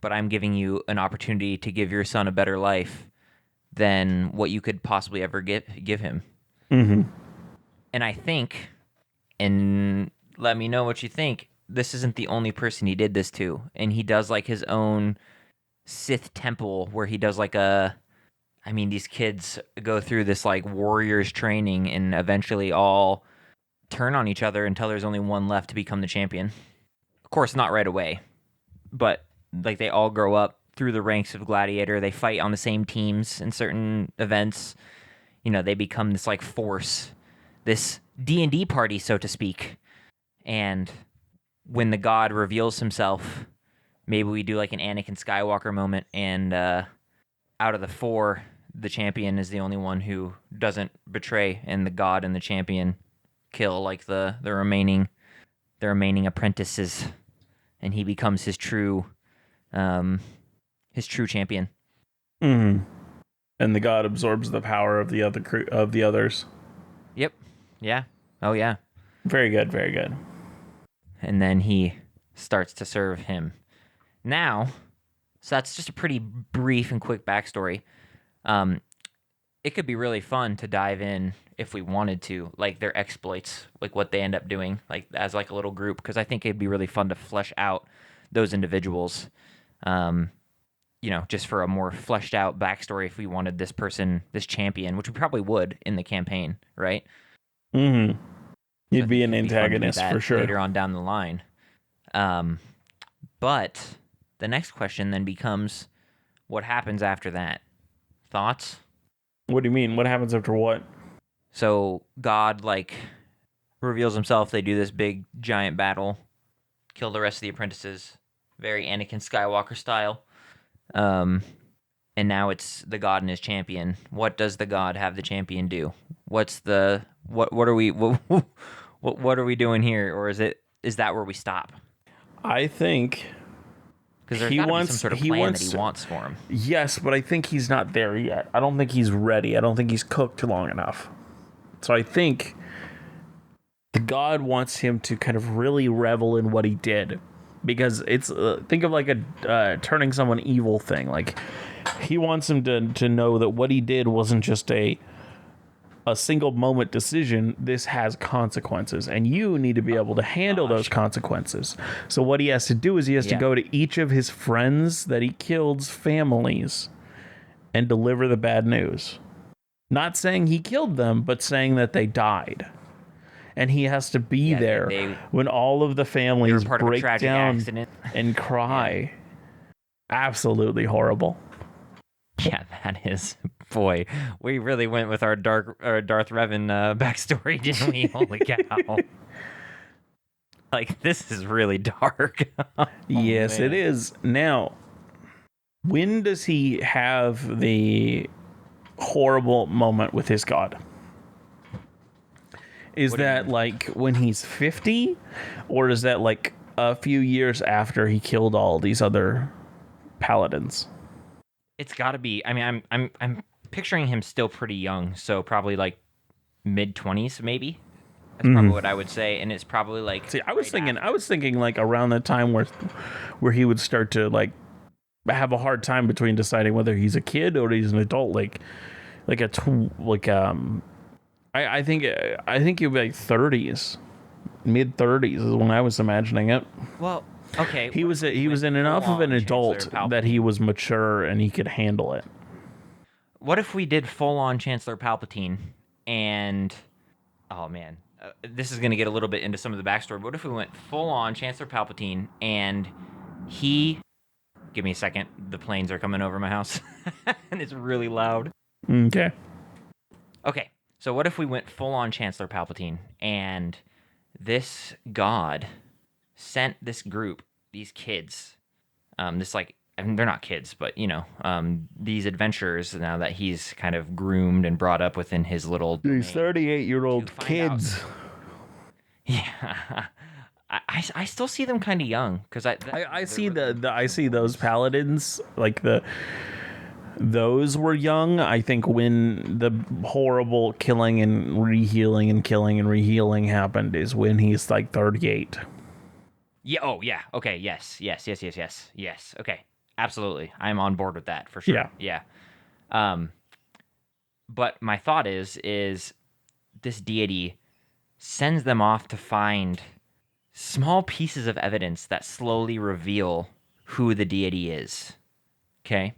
But I'm giving you an opportunity to give your son a better life than what you could possibly ever give him. Mm-hmm. And I think, and let me know what you think, this isn't the only person he did this to. And he does like his own Sith temple where he does like I mean, these kids go through this like warriors training and eventually all turn on each other until there's only one left to become the champion. Of course, not right away, but like they all grow up through the ranks of Gladiator. They fight on the same teams in certain events. You know, they become this like force, this D&D party, so to speak. And when the god reveals himself, maybe we do like an Anakin Skywalker moment, and out of the four, the champion is the only one who doesn't betray, and the god and the champion kill like the remaining apprentices, and he becomes his true champion. Mm-hmm. And the god absorbs the power of the others. Yep. Yeah. Oh yeah. Very good, very good. And then he starts to serve him. Now, so that's just a pretty brief and quick backstory. It could be really fun to dive in if we wanted to, like their exploits, like what they end up doing, like as like a little group, because I think it'd be really fun to flesh out those individuals. You know, just for a more fleshed out backstory if we wanted this person, this champion, which we probably would in the campaign, right? Mm-hmm. You'd So be an it'd fun to do antagonist that for sure. later on down the line. But the next question then becomes, what happens after that? Thoughts? What do you mean? What happens after what? So God like reveals himself. They do this big giant battle, kill the rest of the apprentices, very Anakin Skywalker style. And now it's the god and his champion. What does the god have the champion do? What are we what are we doing here? Or is that where we stop? I think Because there's got to be some sort of plan that he wants for him. Yes, but I think he's not there yet. I don't think he's ready. I don't think he's cooked long enough. So I think the the god wants him to kind of really revel in what he did, because it's think of like a turning someone evil thing. Like he wants him to know that what he did wasn't just a single moment decision. This has consequences, and you need to be able to handle those consequences. So what he has to do is he has to go to each of his friends that he killed's families and deliver the bad news. Not saying he killed them, but saying that they died. And he has to be there when all of the families break down and cry. Absolutely horrible. Yeah, that is. Boy, we really went with our Darth Revan backstory, didn't we? Holy cow. Like, this is really dark. Yes, man. It is. Now, when does he have the horrible moment with his god? Is that like when he's 50? Or is that like a few years after he killed all these other paladins? It's got to be. I mean, I'm picturing him still pretty young, so probably like mid-20s, maybe. That's probably what I would say, and it's probably like. See, I was thinking like around the time where he would start to like have a hard time between deciding whether he's a kid or he's an adult. I think he'd be like 30s, mid 30s is when I was imagining it. Well. Okay. He was in enough of an adult that he was mature and he could handle it. What if we did full-on Chancellor Palpatine and... Oh, man. This is going to get a little bit into some of the backstory. But what if we went full-on Chancellor Palpatine and he... Give me a second. The planes are coming over my house. And it's really loud. Okay. Okay. So what if we went full-on Chancellor Palpatine and this god... sent this group, these kids, they're not kids, but, these adventurers now that he's kind of groomed and brought up within his little... These 38-year-old kids. Yeah. I still see them kind of young, because I see I see those paladins, like those were young. I think when the horrible killing and rehealing and killing and rehealing happened is when he's like 38. Yeah. Oh, yeah. Okay. Yes. Okay. Absolutely. I'm on board with that for sure. Yeah. But my thought is this deity sends them off to find small pieces of evidence that slowly reveal who the deity is. Okay.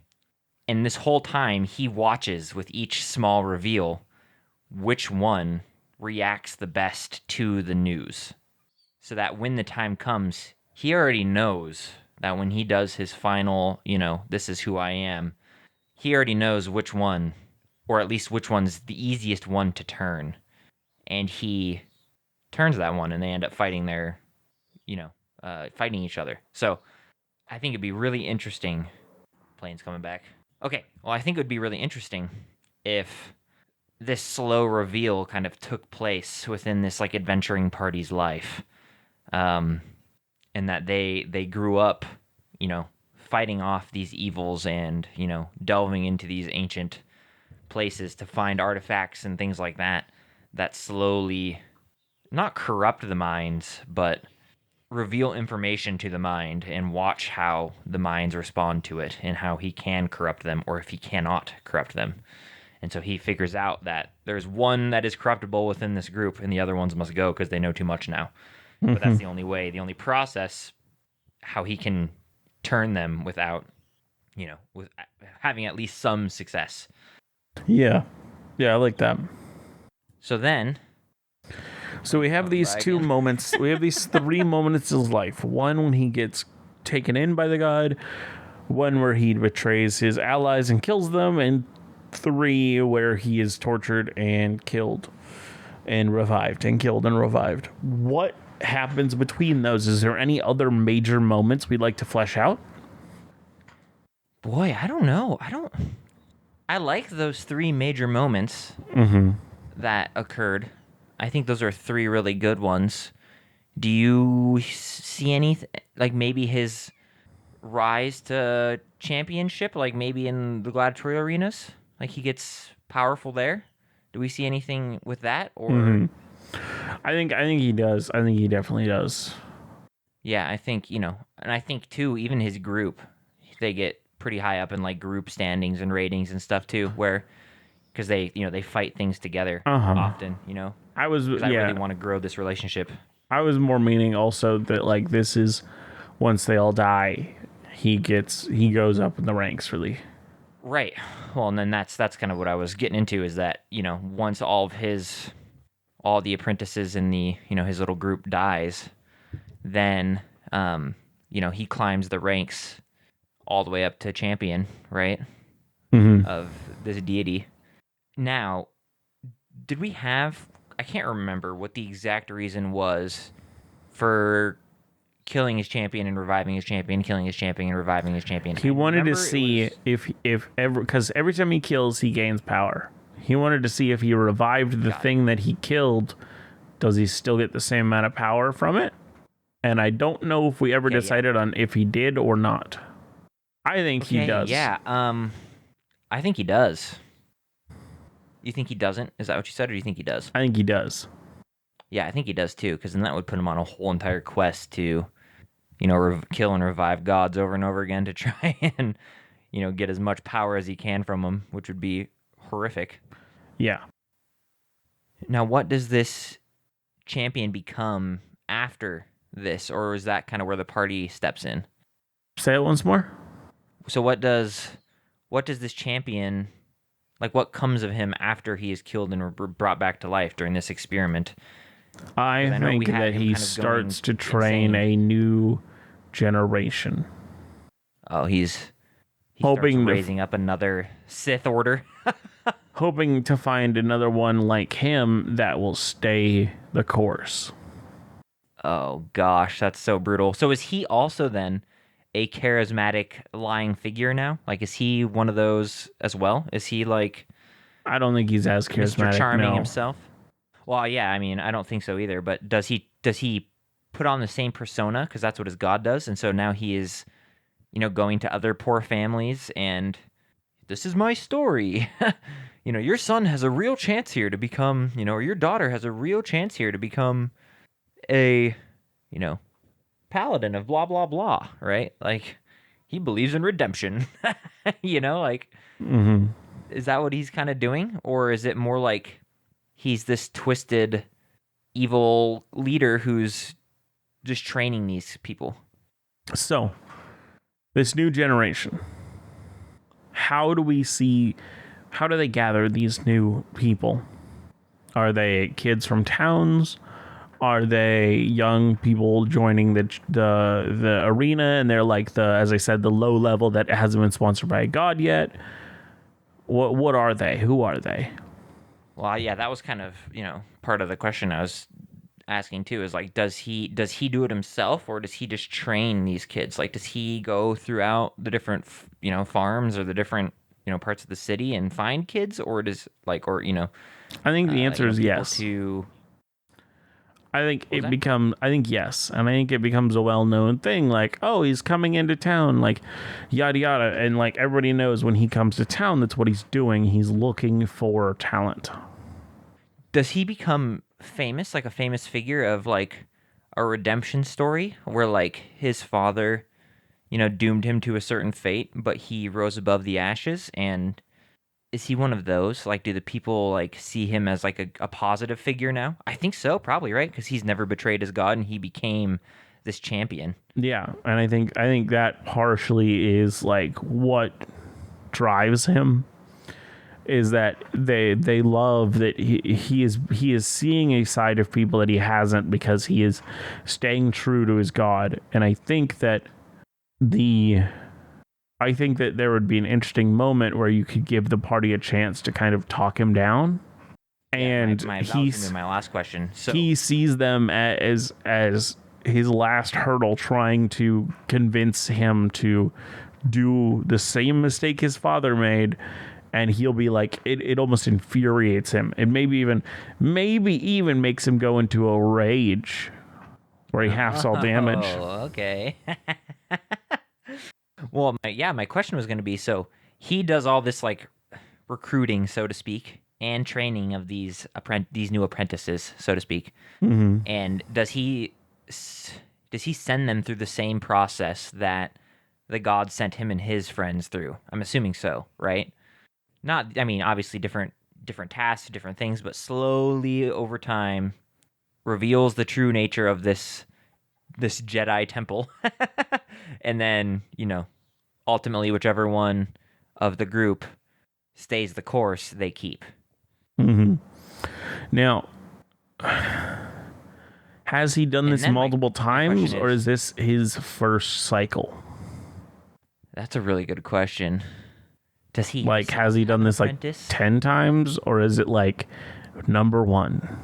And this whole time he watches with each small reveal which one reacts the best to the news. So that when the time comes, he already knows that when he does his final, this is who I am, he already knows which one, or at least which one's the easiest one to turn. And he turns that one, and they end up fighting fighting each other. So I think it'd be really interesting. Plane's coming back. Okay, well, I think it would be really interesting if this slow reveal kind of took place within this like adventuring party's life. And that they grew up, fighting off these evils and, delving into these ancient places to find artifacts and things like that slowly not corrupt the minds, but reveal information to the mind and watch how the minds respond to it and how he can corrupt them or if he cannot corrupt them. And so he figures out that there's one that is corruptible within this group and the other ones must go because they know too much now. But that's the only way, the only process, how he can turn them without, with having at least some success. Yeah. Yeah, I like that. So then... So we have these two moments. We have these 3 moments of his life. One when he gets taken in by the god. One where he betrays his allies and kills them. And 3 where he is tortured and killed and revived and killed and revived. What happens between those? Is there any other major moments we'd like to flesh out? Boy, I don't know. I like those 3 major moments that occurred. I think those are 3 really good ones. Do you see anything, like maybe his rise to championship, like maybe in the gladiatorial arenas? Like he gets powerful there? Do we see anything with that? Or I think he does. I think he definitely does. Yeah, I think, and I think too, even his group, they get pretty high up in like group standings and ratings and stuff too, where because they fight things together Uh-huh. often, I was because I really yeah. want to grow this relationship. I was more meaning also that like this is once they all die, he goes up in the ranks really. Right. Well, and then that's kind of what I was getting into is that, once all the apprentices in the, his little group dies, then he climbs the ranks all the way up to champion, right? Mm-hmm. Of this deity. Now, did we have I can't remember what the exact reason was for killing his champion and reviving his champion, killing his champion and reviving his champion. He I wanted to remember it see was if ever because every time he kills, he gains power. He wanted to see if he revived the got it. thing that he killed, does he still get the same amount of power from it? And I don't know if we ever Okay, yeah. decided on if he did or not. I think he Okay, does. yeah. I think he does. You think he doesn't? Is that what you said, or do you think he does? I think he does. Yeah, I think he does too, because then that would put him on a whole entire quest to, kill and revive gods over and over again to try and, get as much power as he can from them, which would be horrific. Yeah. Now, what does this champion become after this, or is that kind of where the party steps in? Say it once more. So what does this champion like? What comes of him after he is killed and brought back to life during this experiment? I I know we think had that him he kind of going starts to train insane. a new generation. Oh, he starts Hoping to raising up another Sith order. hoping to find another one like him that will stay the course. Oh gosh, that's so brutal. So is he also then a charismatic lying figure now? Like, is he one of those as well? Is he like I don't think he's as Mr. charismatic. Charming No, himself? Well, yeah, I mean, I don't think so either. But does he put on the same persona because that's what his god does, and so now he is, going to other poor families and this is my story. Your son has a real chance here to become, or your daughter has a real chance here to become a, you know, paladin of blah blah blah, right? Like he believes in redemption. Like mm-hmm. is that what he's kind of doing, or is it more like he's this twisted evil leader who's just training these people? So this new generation. How do they gather these new people? Are they kids from towns? Are they young people joining the arena and they're like as I said, the low level that hasn't been sponsored by a god yet? What are they? Who are they? Well, yeah, that was kind of, part of the question I was asking too is like does he do it himself, or does he just train these kids? Like does he go throughout the different farms or the different parts of the city and find kids, or does like or I think the answer is people yes. to I think yes. And I think it becomes a well-known thing like, oh, he's coming into town, like yada yada, and like everybody knows when he comes to town that's what he's doing. He's looking for talent. does he become famous, like a famous figure of like a redemption story where like his father doomed him to a certain fate, but he rose above the ashes? And is he one of those? Like, do the people like see him as like a positive figure now? I think so, probably, right? Because he's never betrayed his god and he became this champion. Yeah, and I think that partially is like what drives him is that they love that he is seeing a side of people that he hasn't because he is staying true to his god. And I think that there would be an interesting moment where you could give the party a chance to kind of talk him down. And that was gonna be my last question. So he sees them as his last hurdle, trying to convince him to do the same mistake his father made. And he'll be like, it almost infuriates him. It maybe even makes him go into a rage where he halves all damage. Oh, okay. Well, my question was going to be, so he does all this like recruiting, so to speak, and training of these new apprentices, so to speak. Mm-hmm. And does he send them through the same process that the gods sent him and his friends through? I'm assuming so, right? Not, I mean, obviously different tasks, different things, but slowly over time reveals the true nature of this Jedi temple. And then, ultimately whichever one of the group stays the course, they keep. Mm-hmm. Now, has he done this multiple times, or is this his first cycle? That's a really good question. Does he has he done this apprentice? 10 times, or is it number 1?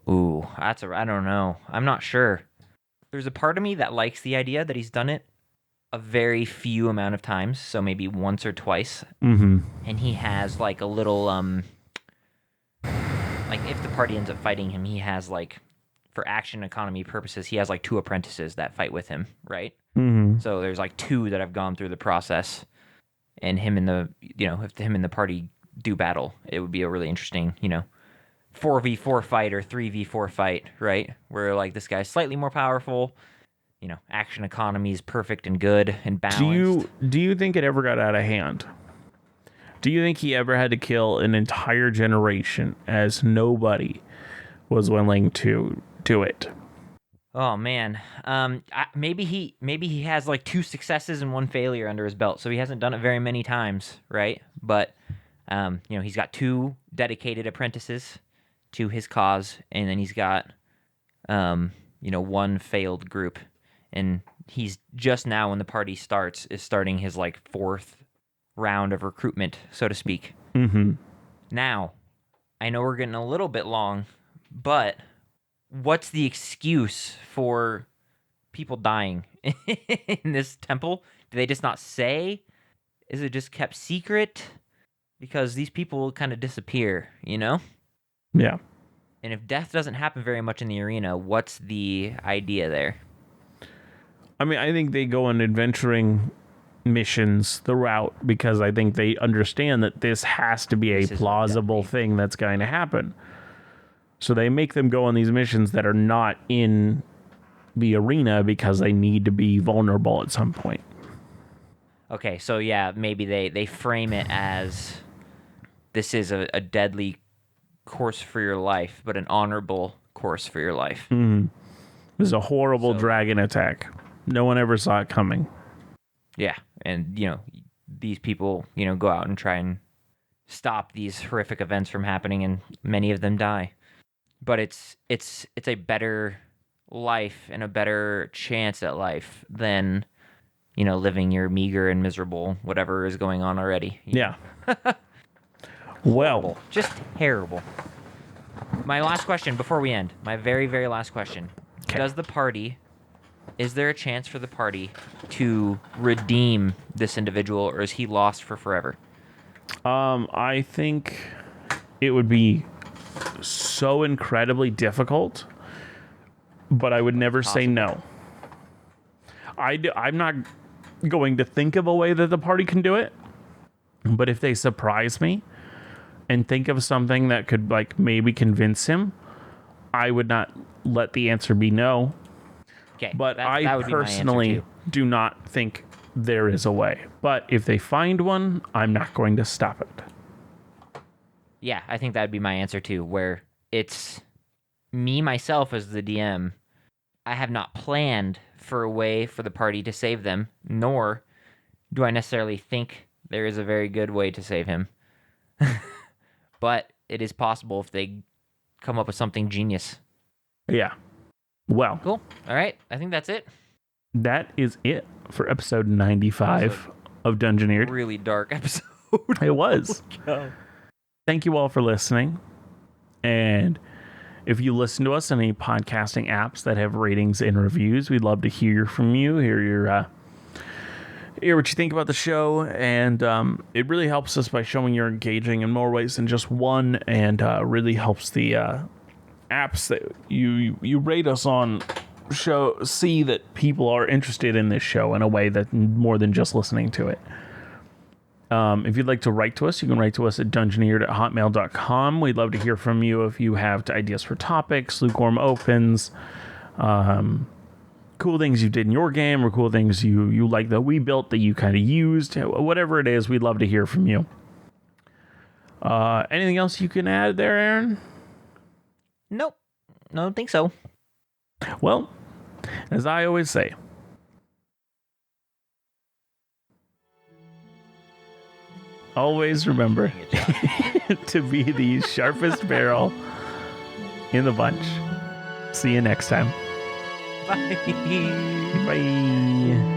Ooh, I don't know. I'm not sure. There's a part of me that likes the idea that he's done it a very few amount of times, so maybe once or twice. Mm-hmm. And he has a little if the party ends up fighting him, he has for action economy purposes, he has 2 apprentices that fight with him, right? Mm-hmm. So there's 2 that have gone through the process, and him and if him and the party do battle, it would be a really interesting 4v4 fight or 3v4 fight, right? Where this guy's slightly more powerful, action economy is perfect and good and balanced. Do you think it ever got out of hand? Do you think he ever had to kill an entire generation as nobody was willing to do it? Oh man, maybe he has 2 successes and 1 failure under his belt, so he hasn't done it very many times, right? But he's got 2 dedicated apprentices to his cause, and then he's got 1 failed group, and he's just now, when the party is starting his 4th round of recruitment, so to speak. Mm-hmm. Now, I know we're getting a little bit long, but what's the excuse for people dying in this temple? Do they just not say? Is it just kept secret? Because these people kind of disappear, Yeah. And if death doesn't happen very much in the arena, what's the idea there? I mean, I think they go on adventuring missions throughout because I think they understand that this has to be a plausible thing that's going to happen. So they make them go on these missions that are not in the arena because they need to be vulnerable at some point. Okay, so yeah, maybe they frame it as this is a deadly course for your life, but an honorable course for your life. Mm-hmm. It was a horrible dragon attack. No one ever saw it coming. Yeah, and these people go out and try and stop these horrific events from happening, and many of them die. But it's a better life and a better chance at life than living your meager and miserable whatever is going on already. Yeah. Well, just terrible. My last question before we end. My very, very last question. Okay. Is there a chance for the party to redeem this individual, or is he lost for forever? I think it would be so incredibly difficult, but I would never say no. I'm not going to think of a way that the party can do it, but if they surprise me and think of something that could maybe convince him, I would not let the answer be no. Okay, but I personally do not think there is a way. But if they find one, I'm not going to stop it. Yeah, I think that would be my answer too, where it's me, myself, as the DM. I have not planned for a way for the party to save them, nor do I necessarily think there is a very good way to save him. But it is possible if they come up with something genius. Yeah. Well. Cool. All right. I think that's it. That is it for episode 95 of Dungeoneered. Really dark episode. It was. Oh, thank you all for listening. And if you listen to us on any podcasting apps that have ratings and reviews, we'd love to hear from you, hear what you think about the show. And it really helps us by showing you're engaging in more ways than just one, and really helps the apps that you rate us on see that people are interested in this show in a way that more than just listening to it. If you'd like to write to us, you can write to us at dungeoneered@hotmail.com. We'd love to hear from you if you have ideas for topics, lukewarm opens, cool things you did in your game, or cool things you like that we built that you kind of used. Whatever it is, we'd love to hear from you. Anything else you can add there, Aaron? Nope. No, I don't think so. Well, as I always say, always remember to be the sharpest barrel in the bunch. See you next time. Bye. Bye.